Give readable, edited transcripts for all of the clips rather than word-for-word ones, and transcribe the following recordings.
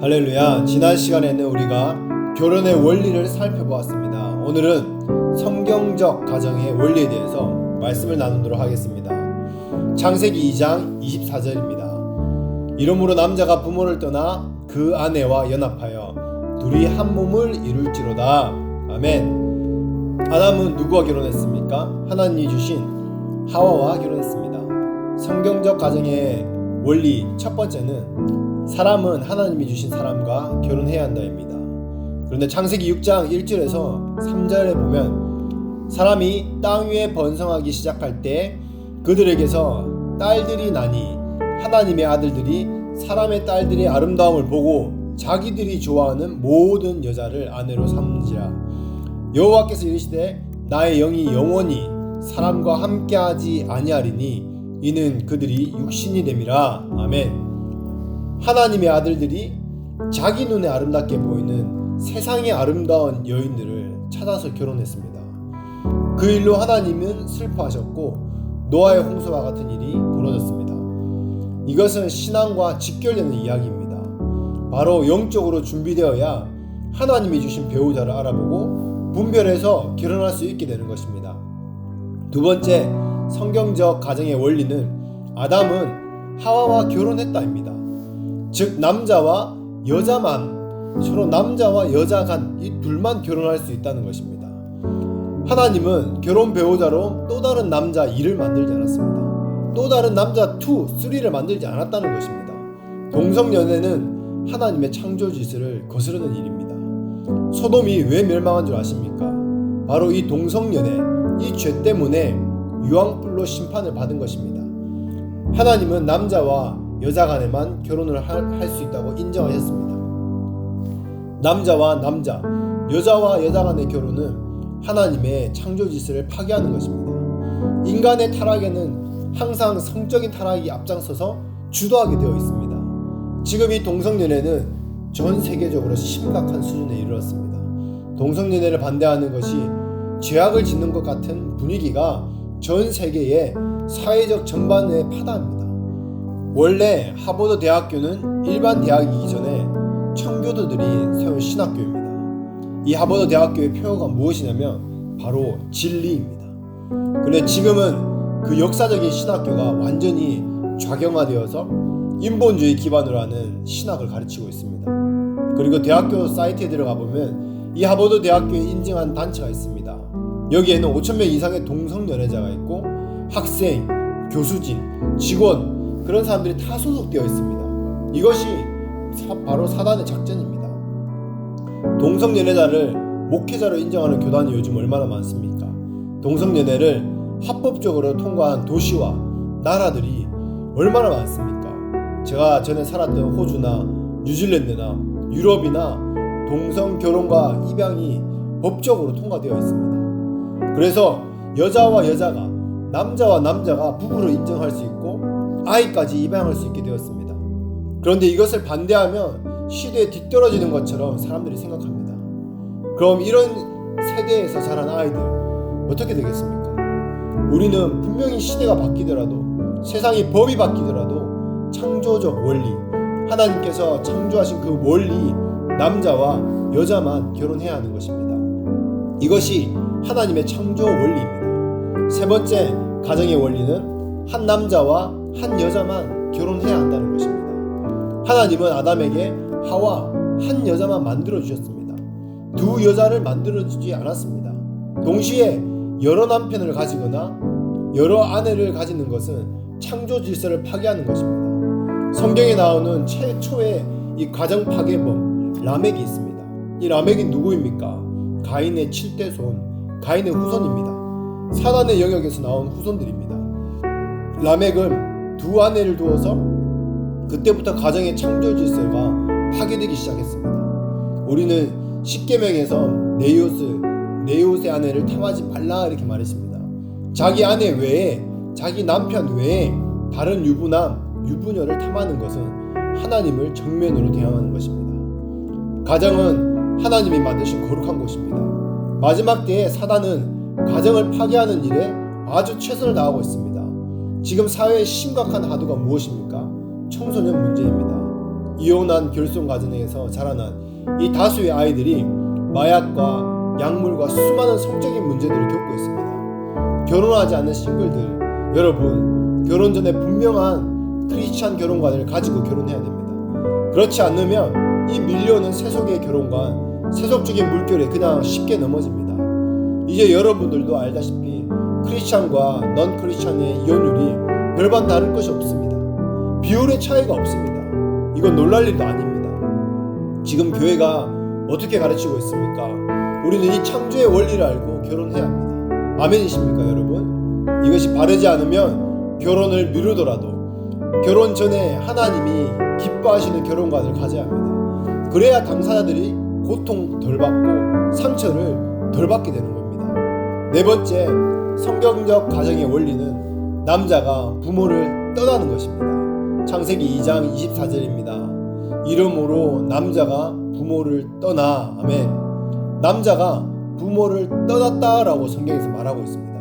할렐루야. 지난 시간에는 우리가 결혼의 원리를 살펴보았습니다. 오늘은 성경적 가정의 원리에 대해서 말씀을 나누도록 하겠습니다. 창세기 2장 24절입니다. 이러므로 남자가 부모를 떠나 그 아내와 연합하여 둘이 한 몸을 이룰지로다. 아멘. 아담은 누구와 결혼했습니까? 하나님이 주신 하와와 결혼했습니다. 성경적 가정의 원리 첫 번째는 사람은 하나님이 주신 사람과 결혼해야 한다입니다. 그런데 창세기 6장 1절에서 3절에 보면 사람이 땅 위에 번성하기 시작할 때 그들에게서 딸들이 나니 하나님의 아들들이 사람의 딸들의 아름다움을 보고 자기들이 좋아하는 모든 여자를 아내로 삼지라. 여호와께서 이르시되 나의 영이 영원히 사람과 함께하지 아니하리니 이는 그들이 육신이 됨이라. 아멘. 하나님의 아들들이 자기 눈에 아름답게 보이는 세상의 아름다운 여인들을 찾아서 결혼했습니다. 그 일로 하나님은 슬퍼하셨고 노아의 홍수와 같은 일이 벌어졌습니다. 이것은 신앙과 직결되는 이야기입니다. 바로 영적으로 준비되어야 하나님이 주신 배우자를 알아보고 분별해서 결혼할 수 있게 되는 것입니다. 두 번째, 성경적 가정의 원리는 아담은 하와와 결혼했다입니다. 즉 남자와 여자만, 서로 남자와 여자 간 이 둘만 결혼할 수 있다는 것입니다. 하나님은 결혼 배우자로 또 다른 남자 2를 만들지 않았습니다. 또 다른 남자 2, 3를 만들지 않았다는 것입니다. 동성연애는 하나님의 창조 질서를 거스르는 일입니다. 소돔이 왜 멸망한 줄 아십니까? 바로 이 동성연애, 이 죄 때문에 유황불로 심판을 받은 것입니다. 하나님은 남자와 여자 간에만 결혼을 할 수 있다고 인정하셨습니다. 남자와 남자, 여자와 여자 간의 결혼은 하나님의 창조 질서를 파괴하는 것입니다. 인간의 타락에는 항상 성적인 타락이 앞장서서 주도하게 되어 있습니다. 지금 이 동성연애는 전 세계적으로 심각한 수준에 이르렀습니다. 동성연애를 반대하는 것이 죄악을 짓는 것 같은 분위기가 전 세계의 사회적 전반에 파다합니다. 원래 하버드 대학교는 일반 대학이기 전에 청교도들이 세운 신학교입니다. 이 하버드 대학교의 표어가 무엇이냐면 바로 진리입니다. 그런데 지금은 그 역사적인 신학교가 완전히 좌경화되어서 인본주의 기반으로 하는 신학을 가르치고 있습니다. 그리고 대학교 사이트에 들어가 보면 이 하버드 대학교에 인증한 단체가 있습니다. 여기에는 5,000명 이상의 동성연애자가 있고 학생, 교수진, 직원 그런 사람들이 다 소속되어 있습니다. 이것이 바로 사단의 작전입니다. 동성연애자를 목회자로 인정하는 교단이 요즘 얼마나 많습니까? 동성연애를 합법적으로 통과한 도시와 나라들이 얼마나 많습니까? 제가 전에 살았던 호주나 뉴질랜드나 유럽이나 동성 결혼과 입양이 법적으로 통과되어 있습니다. 그래서 여자와 여자가, 남자와 남자가 부부로 인정할 수 있고 아이까지 입양할 수 있게 되었습니다. 그런데 이것을 반대하면 시대에 뒤떨어지는 것처럼 사람들이 생각합니다. 그럼 이런 세대에서 자란 아이들 어떻게 되겠습니까? 우리는 분명히 시대가 바뀌더라도, 세상의 법이 바뀌더라도 창조적 원리, 하나님께서 창조하신 그 원리, 남자와 여자만 결혼해야 하는 것입니다. 이것이 하나님의 창조 원리입니다. 세 번째 가정의 원리는 한 남자와 한 여자만 결혼해야 한다는 것입니다. 하나님은 아담에게 하와 한 여자만 만들어 주셨습니다. 두 여자를 만들어 주지 않았습니다. 동시에 여러 남편을 가지거나 여러 아내를 가지는 것은 창조 질서를 파괴하는 것입니다. 성경에 나오는 최초의 이 가정 파괴범 라멕이 있습니다. 이 라멕이 누구입니까? 가인의 7대 손, 가인의 후손입니다. 사단의 영역에서 나온 후손들입니다. 라멕은 두 아내를 두어서 그때부터 가정의 창조 질서가 파괴되기 시작했습니다. 우리는 십계명에서 내 이웃의 아내를 탐하지 말라 이렇게 말했습니다. 자기 아내 외에, 자기 남편 외에 다른 유부남, 유부녀를 탐하는 것은 하나님을 정면으로 대항하는 것입니다. 가정은 하나님이 만드신 거룩한 곳입니다. 마지막 때에 사단은 가정을 파괴하는 일에 아주 최선을 다하고 있습니다. 지금 사회의 심각한 하도가 무엇입니까? 청소년 문제입니다. 이혼한 결손 가정에서 자라난 이 다수의 아이들이 마약과 약물과 수많은 성적인 문제들을 겪고 있습니다. 결혼하지 않은 싱글들, 여러분, 결혼 전에 분명한 크리스찬 결혼관을 가지고 결혼해야 됩니다. 그렇지 않으면 이 밀려오는 세속의 결혼관, 세속적인 물결에 그냥 쉽게 넘어집니다. 이제 여러분들도 알다시피 크리스찬과 넌 크리스찬의 이혼율이 별반 다를 것이 없습니다. 비율의 차이가 없습니다. 이건 놀랄 일도 아닙니다. 지금 교회가 어떻게 가르치고 있습니까? 우리는 이 창조의 원리를 알고 결혼해야 합니다. 아멘이십니까, 여러분? 이것이 바르지 않으면 결혼을 미루더라도 결혼 전에 하나님이 기뻐하시는 결혼관을 가져야 합니다. 그래야 당사자들이 고통 덜 받고 상처를 덜 받게 되는 겁니다. 네 번째, 성경적 가정의 원리는 남자가 부모를 떠나는 것입니다. 창세기 2장 24절입니다. 이러므로 남자가 부모를 떠나, 아멘. 남자가 부모를 떠났다라고 성경에서 말하고 있습니다.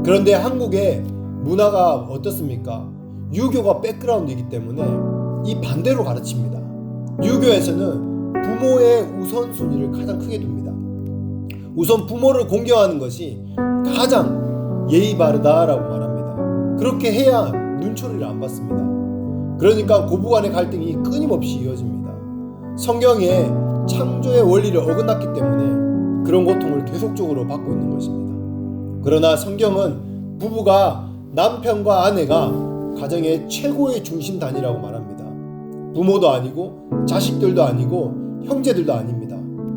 그런데 한국의 문화가 어떻습니까? 유교가 백그라운드이기 때문에 이 반대로 가르칩니다. 유교에서는 부모의 우선순위를 가장 크게 둡니다. 우선 부모를 공경하는 것이 가장 예의 바르다라고 말합니다. 그렇게 해야 눈초리를 안 받습니다. 그러니까 고부간의 갈등이 끊임없이 이어집니다. 성경에 창조의 원리를 어긋났기 때문에 그런 고통을 계속적으로 받고 있는 것입니다. 그러나 성경은 부부가 남편과 아내가 가정의 최고의 중심 단위라고 말합니다. 부모도 아니고 자식들도 아니고 형제들도 아닙니다.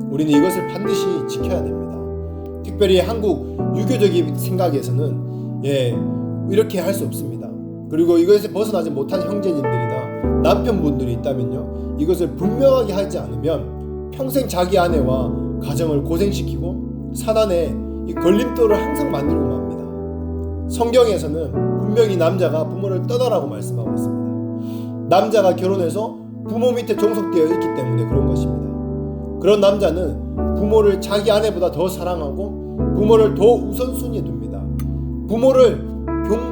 우리는 이것을 반드시 지켜야 됩니다. 특별히 한국 유교적인 생각에서는 이렇게 할 수 없습니다. 그리고 이것에 벗어나지 못한 형제님들이나 남편분들이 있다면요, 이것을 분명하게 하지 않으면 평생 자기 아내와 가정을 고생시키고 사단에 이 걸림돌을 항상 만들고 맙니다. 성경에서는 분명히 남자가 부모를 떠나라고 말씀하고 있습니다. 남자가 결혼해서 부모 밑에 종속되어 있기 때문에 그런 것입니다. 그런 남자는 부모를 자기 아내보다 더 사랑하고 부모를 더 우선순위에 둡니다. 부모를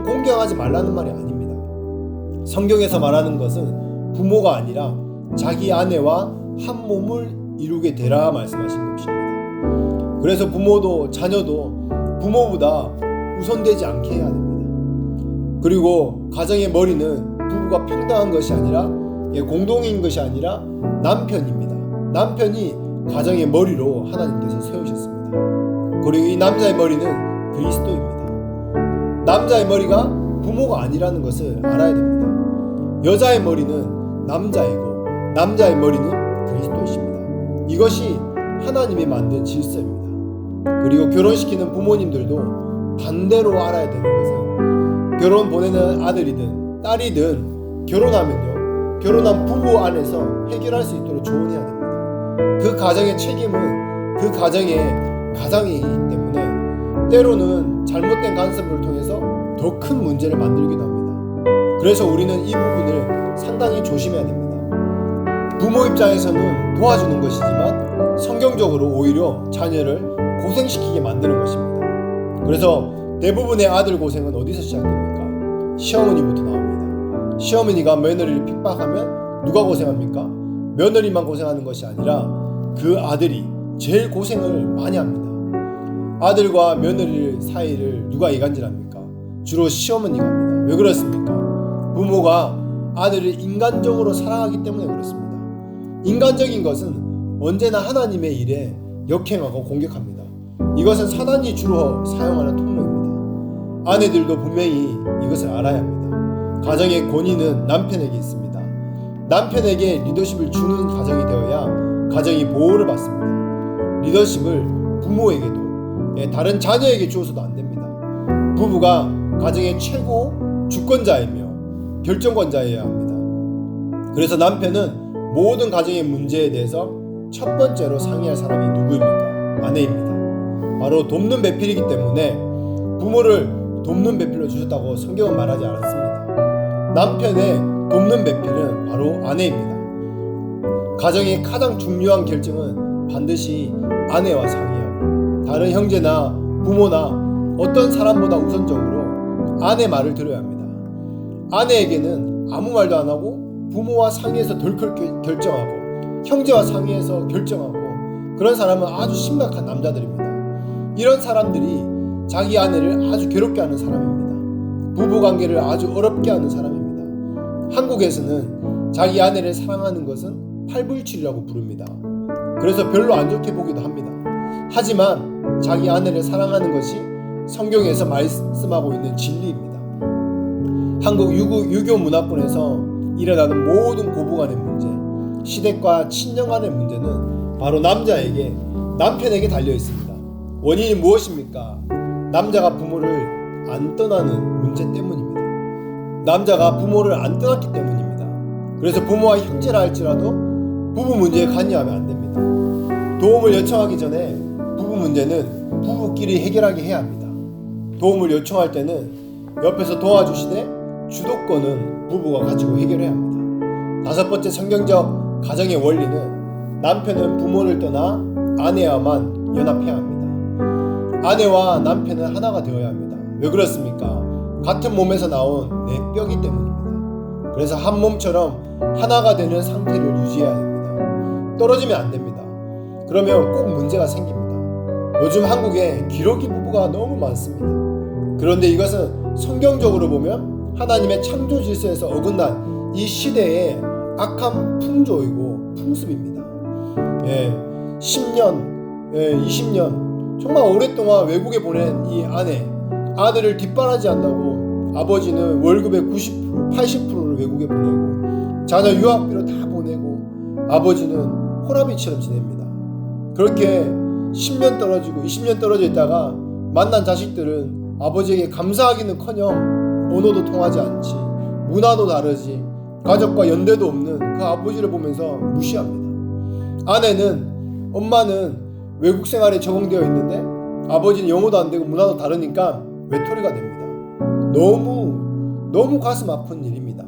공경하지 말라는 말이 아닙니다. 성경에서 말하는 것은 부모가 아니라 자기 아내와 한 몸을 이루게 되라 말씀하신 것입니다. 그래서 부모도 자녀도 부모보다 우선되지 않게 해야 됩니다. 그리고 가정의 머리는 부부가 평등한 것이 아니라 공동인 것이 아니라 남편입니다. 남편이 가정의 머리로 하나님께서 세우셨습니다. 그리고 이 남자의 머리는 그리스도입니다. 남자의 머리가 부모가 아니라는 것을 알아야 됩니다. 여자의 머리는 남자이고 남자의 머리는 그리스도이십니다. 이것이 하나님이 만든 질서입니다. 그리고 결혼시키는 부모님들도 반대로 알아야 되는 것은 결혼 보내는 아들이든 딸이든 결혼하면요, 결혼한 부부 안에서 해결할 수 있도록 조언해야 됩니다. 그 가정의 책임은 그 가정의 가장이기 때문에 때로는 잘못된 간섭을 통해서 더 큰 문제를 만들기도 합니다. 그래서 우리는 이 부분을 상당히 조심해야 됩니다. 부모 입장에서는 도와주는 것이지만 성경적으로 오히려 자녀를 고생시키게 만드는 것입니다. 그래서 대부분의 아들 고생은 어디서 시작됩니까? 시어머니부터 나옵니다. 시어머니가 며느리를 핍박하면 누가 고생합니까? 며느리만 고생하는 것이 아니라 그 아들이 제일 고생을 많이 합니다. 아들과 며느리 사이를 누가 이간질합니까? 주로 시어머니가 합니다. 왜 그렇습니까? 부모가 아들을 인간적으로 사랑하기 때문에 그렇습니다. 인간적인 것은 언제나 하나님의 일에 역행하고 공격합니다. 이것은 사단이 주로 사용하는 통로입니다. 아내들도 분명히 이것을 알아야 합니다. 가정의 권위는 남편에게 있습니다. 남편에게 리더십을 주는 가정이 되어야 가정이 보호를 받습니다. 리더십을 부모에게도 다른 자녀에게 주어서도 안 됩니다. 부부가 가정의 최고 주권자이며 결정권자여야 합니다. 그래서 남편은 모든 가정의 문제에 대해서 첫 번째로 상의할 사람이 누구입니까? 아내입니다. 바로 돕는 배필이기 때문에 부모를 돕는 배필로 주셨다고 성경은 말하지 않았습니다. 남편의 돕는 배필은 바로 아내입니다. 가정의 가장 중요한 결정은 반드시 아내와 상의하고 다른 형제나 부모나 어떤 사람보다 우선적으로 아내 말을 들어야 합니다. 아내에게는 아무 말도 안 하고 부모와 상의해서 덜컥 결정하고 형제와 상의해서 결정하고 그런 사람은 아주 심각한 남자들입니다. 이런 사람들이 자기 아내를 아주 괴롭게 하는 사람입니다. 부부관계를 아주 어렵게 하는 사람입니다. 한국에서는 자기 아내를 사랑하는 것은 팔불출이라고 부릅니다. 그래서 별로 안 좋게 보기도 합니다. 하지만 자기 아내를 사랑하는 것이 성경에서 말씀하고 있는 진리입니다. 한국 유교 문화권에서 일어나는 모든 고부간의 문제, 시댁과 친정 간의 문제는 바로 남편에게 달려 있습니다. 원인이 무엇입니까? 남자가 부모를 안 떠나는 문제 때문입니다. 남자가 부모를 안 떠났기 때문입니다. 그래서 부모와 형제라 할지라도 부부 문제에 관여하면 안 됩니다. 도움을 요청하기 전에 부부 문제는 부부끼리 해결하게 해야 합니다. 도움을 요청할 때는 옆에서 도와주시되 주도권은 부부가 가지고 해결해야 합니다. 다섯 번째 성경적 가정의 원리는 남편은 부모를 떠나 아내와만 연합해야 합니다. 아내와 남편은 하나가 되어야 합니다. 왜 그렇습니까? 같은 몸에서 나온 내 뼈기 때문입니다. 그래서 한 몸처럼 하나가 되는 상태를 유지해야 됩니다. 떨어지면 안 됩니다. 그러면 꼭 문제가 생깁니다. 요즘 한국에 기러기 부부가 너무 많습니다. 그런데 이것은 성경적으로 보면 하나님의 창조 질서에서 어긋난 이 시대의 악한 풍조이고 풍습입니다. 10년, 20년 정말 오랫동안 외국에 보낸 이 아내를 뒷바라지한다고 아버지는 월급의 90%, 80%를 외국에 보내고 자녀 유학비로 다 보내고 아버지는 호라비처럼 지냅니다. 그렇게 10년 떨어지고 20년 떨어져 있다가 만난 자식들은 아버지에게 감사하기는커녕 언어도 통하지 않지, 문화도 다르지, 가족과 연대도 없는 그 아버지를 보면서 무시합니다. 엄마는 외국 생활에 적응되어 있는데 아버지는 영어도 안 되고 문화도 다르니까 외톨이가 됩니다. 너무 가슴 아픈 일입니다.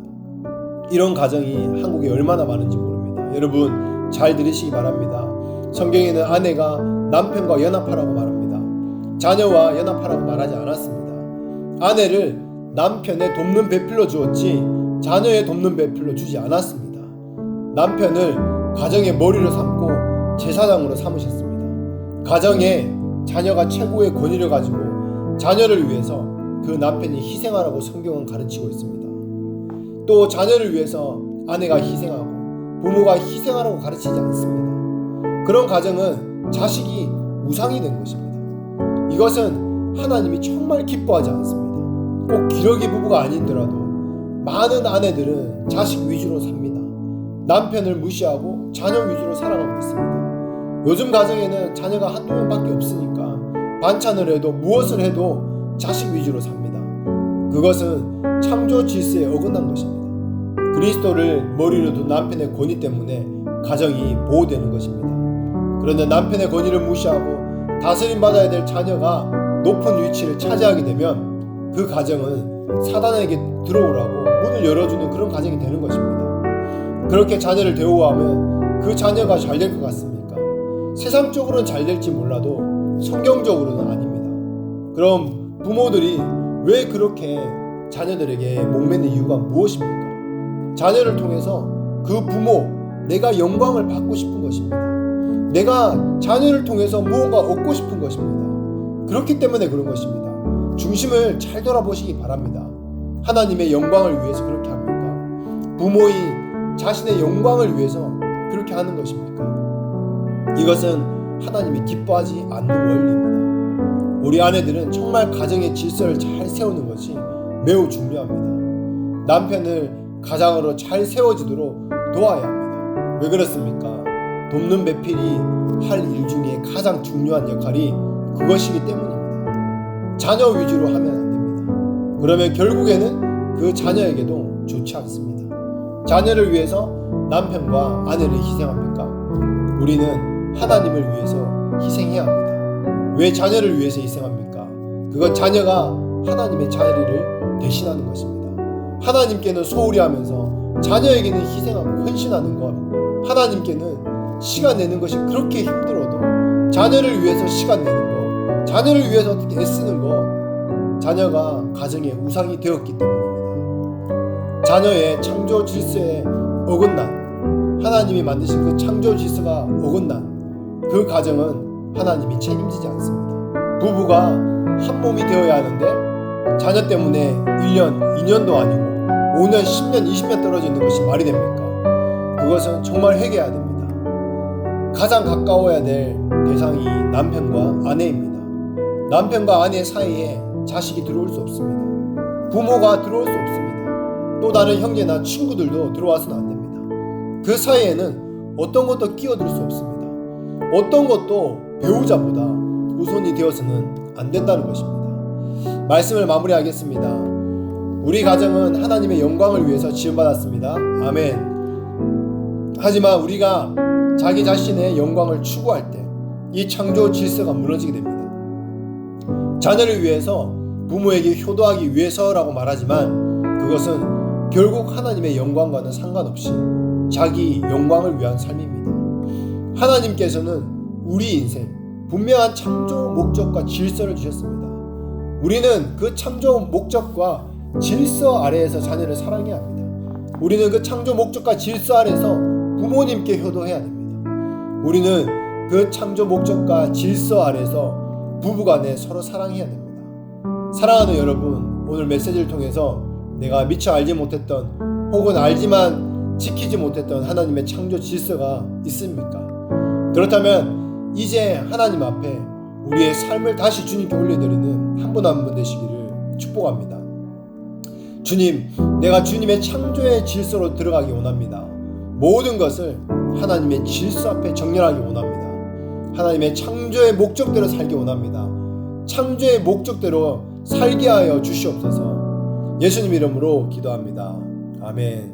이런 가정이 한국에 얼마나 많은지 모릅니다. 여러분 잘 들으시기 바랍니다. 성경에는 아내가 남편과 연합하라고 말합니다. 자녀와 연합하라고 말하지 않았습니다. 아내를 남편의 돕는 배필로 주었지 자녀의 돕는 배필로 주지 않았습니다. 남편을 가정의 머리로 삼고 제사장으로 삼으셨습니다. 가정에 자녀가 최고의 권위를 가지고 자녀를 위해서 그 남편이 희생하라고 성경은 가르치고 있습니다. 또 자녀를 위해서 아내가 희생하고 부모가 희생하라고 가르치지 않습니다. 그런 가정은 자식이 우상이 된 것입니다. 이것은 하나님이 정말 기뻐하지 않습니다. 꼭 기러기 부부가 아니더라도 많은 아내들은 자식 위주로 삽니다. 남편을 무시하고 자녀 위주로 살아가고 있습니다. 요즘 가정에는 자녀가 한두 명밖에 없으니까 반찬을 해도 무엇을 해도 자식 위주로 삽니다. 그것은 창조 질서에 어긋난 것입니다. 그리스도를 머리로 둔 남편의 권위 때문에 가정이 보호되는 것입니다. 그런데 남편의 권위를 무시하고 다스림받아야 될 자녀가 높은 위치를 차지하게 되면 그 가정은 사단에게 들어오라고 문을 열어주는 그런 가정이 되는 것입니다. 그렇게 자녀를 대우하면 그 자녀가 잘 될 것 같습니까? 세상적으로는 잘 될지 몰라도 성경적으로는 아닙니다. 그럼 부모들이 왜 그렇게 자녀들에게 목매는 이유가 무엇입니까? 자녀를 통해서 그 부모, 내가 영광을 받고 싶은 것입니다. 내가 자녀를 통해서 무언가 얻고 싶은 것입니다. 그렇기 때문에 그런 것입니다. 중심을 잘 돌아보시기 바랍니다. 하나님의 영광을 위해서 그렇게 합니까? 부모의 자신의 영광을 위해서 그렇게 하는 것입니까? 이것은 하나님이 기뻐하지 않는 원리입니다. 우리 아내들은 정말 가정의 질서를 잘 세우는 것이 매우 중요합니다. 남편을 가장으로 잘 세워지도록 도와야 합니다. 왜 그렇습니까? 돕는 배필이 할 일 중에 가장 중요한 역할이 그것이기 때문입니다. 자녀 위주로 하면 안 됩니다. 그러면 결국에는 그 자녀에게도 좋지 않습니다. 자녀를 위해서 남편과 아내를 희생합니까? 우리는 하나님을 위해서 희생해야 합니다. 왜 자녀를 위해서 희생합니까? 그건 자녀가 하나님의 자리를 대신하는 것입니다. 하나님께는 소홀히 하면서 자녀에게는 희생하고 헌신하는 것, 하나님께는 시간 내는 것이 그렇게 힘들어도 자녀를 위해서 시간 내는 것, 자녀를 위해서 어떻게 애쓰는 것, 자녀가 가정의 우상이 되었기 때문입니다. 자녀의 창조 질서에 어긋난, 하나님이 만드신 그 창조 질서가 어긋난 그 가정은 하나님이 책임지지 않습니다. 부부가 한 몸이 되어야 하는데 자녀 때문에 1년, 2년도 아니고 5년, 10년, 20년 떨어져 있는 것이 말이 됩니까? 그것은 정말 회개해야 됩니다. 가장 가까워야 될 대상이 남편과 아내입니다. 남편과 아내 사이에 자식이 들어올 수 없습니다. 부모가 들어올 수 없습니다. 또 다른 형제나 친구들도 들어와서는 안 됩니다. 그 사이에는 어떤 것도 끼어들 수 없습니다. 어떤 것도 배우자보다 우선이 되어서는 안 된다는 것입니다. 말씀을 마무리하겠습니다. 우리 가정은 하나님의 영광을 위해서 지음받았습니다. 아멘. 하지만 우리가 자기 자신의 영광을 추구할 때 이 창조 질서가 무너지게 됩니다. 자녀를 위해서, 부모에게 효도하기 위해서라고 말하지만 그것은 결국 하나님의 영광과는 상관없이 자기 영광을 위한 삶입니다. 하나님께서는 우리 인생 분명한 창조 목적과 질서를 주셨습니다. 우리는 그 창조 목적과 질서 아래에서 자녀를 사랑해야 합니다. 우리는 그 창조 목적과 질서 아래에서 부모님께 효도해야 됩니다. 우리는 그 창조 목적과 질서 아래에서 부부간에 서로 사랑해야 됩니다. 사랑하는 여러분, 오늘 메시지를 통해서 내가 미처 알지 못했던 혹은 알지만 지키지 못했던 하나님의 창조 질서가 있습니까? 그렇다면 이제 하나님 앞에 우리의 삶을 다시 주님께 올려드리는 한 분 한 분 되시기를 축복합니다. 주님, 내가 주님의 창조의 질서로 들어가기 원합니다. 모든 것을 하나님의 질서 앞에 정렬하기 원합니다. 하나님의 창조의 목적대로 살기 원합니다. 창조의 목적대로 살게 하여 주시옵소서. 예수님 이름으로 기도합니다. 아멘.